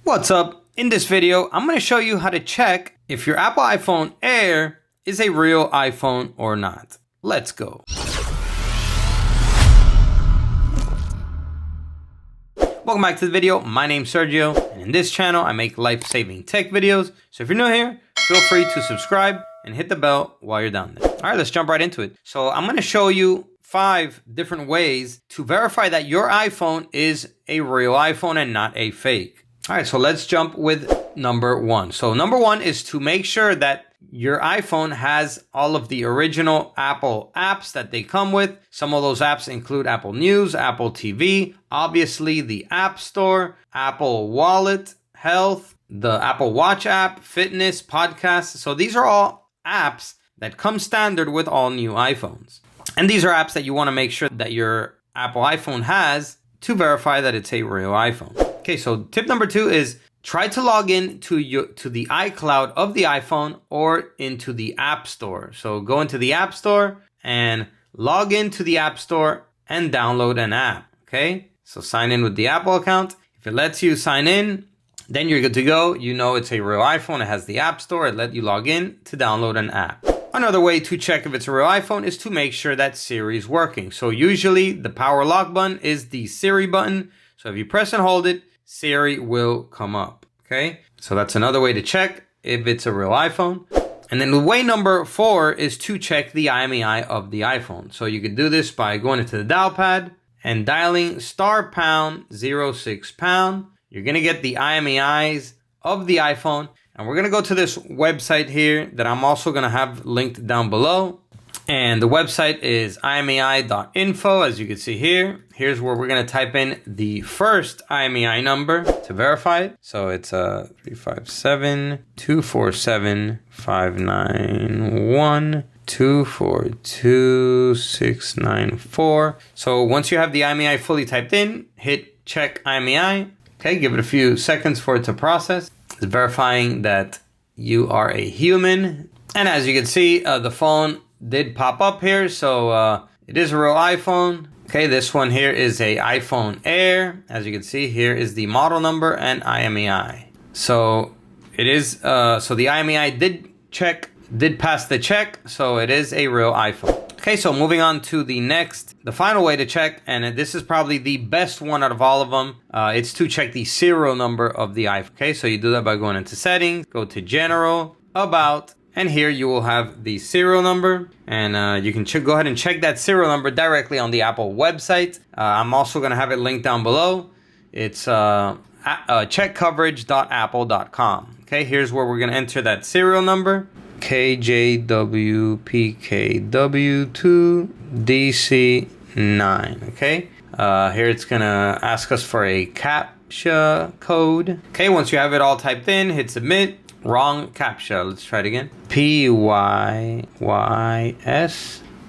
What's up? In this video, I'm going to show you how to check if your Apple iPhone Air is a real iPhone or not. Let's go. Welcome back to the video. My name's Sergio, and in this channel, I make life-saving tech videos. So if you're new here, feel free to subscribe and hit the bell while you're down there. All right, let's jump right into it. So I'm going to show you 5 different ways to verify that your iPhone is a real iPhone and not a fake. All right, so let's jump with number 1. So number 1 is to make sure that your iPhone has all of the original Apple apps that they come with. Some of those apps include Apple News, Apple TV, obviously the App Store, Apple Wallet, Health, the Apple Watch app, Fitness, Podcasts. So these are all apps that come standard with all new iPhones. And these are apps that you want to make sure that your Apple iPhone has to verify that it's a real iPhone. Okay, so tip number 2 is try to log in to the iCloud of the iPhone or into the App Store. So go into the App Store and log into the App Store and download an app. Okay, so sign in with the Apple account. If it lets you sign in, then you're good to go. You know it's a real iPhone. It has the App Store. It let you log in to download an app. Another way to check if it's a real iPhone is to make sure that Siri is working. So usually the power lock button is the Siri button. So if you press and hold it, Siri will come up. Okay, so that's another way to check if it's a real iPhone. And then the way number 4 is to check the IMEI of the iPhone. So you could do this by going into the dial pad and dialing *#06#. You're going to get the IMEIs of the iPhone. And we're going to go to this website here that I'm also going to have linked down below. And the website is imei.info, as you can see here. Here's where we're going to type in the first IMEI number to verify it. So it's 357-247-591-242-694. So once you have the IMEI fully typed in, hit check IMEI. Okay, give it a few seconds for it to process. It's verifying that you are a human. And as you can see, the phone did pop up here. So it is a real iPhone. Okay, this one here is a iPhone Air. As you can see, here is the model number and IMEI. So it is, so the IMEI did pass the check. So it is a real iPhone. Okay, so moving on to the final way to check, and this is probably the best one out of all of them. It's to check the serial number of the iPhone. Okay, so you do that by going into settings, go to general, about, and here you will have the serial number, and you can go ahead and check that serial number directly on the Apple website. I'm also going to have it linked down below. It's checkcoverage.apple.com. Okay, here's where we're going to enter that serial number. KJWPKW2DC9. Okay, here it's gonna ask us for a CAPTCHA code. Okay, once you have it all typed in, hit submit. Wrong CAPTCHA. Let's try it again. PYYS.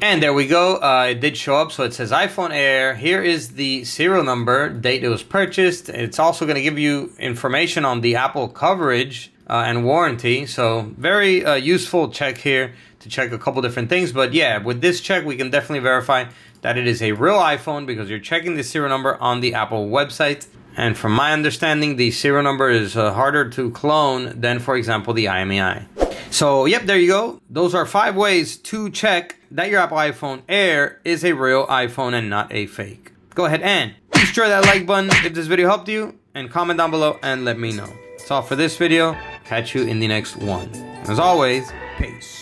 And there we go. It did show up. So it says iPhone Air. Here is the serial number, date it was purchased. It's also going to give you information on the Apple coverage and warranty. So very useful check here to check a couple different things. But yeah, with this check, we can definitely verify that it is a real iPhone because you're checking the serial number on the Apple website. And from my understanding, the serial number is harder to clone than, for example, the IMEI. So, yep, there you go. Those are 5 ways to check that your Apple iPhone Air is a real iPhone and not a fake. Go ahead and destroy that like button if this video helped you, and comment down below and let me know. That's all for this video. Catch you in the next one. As always, peace.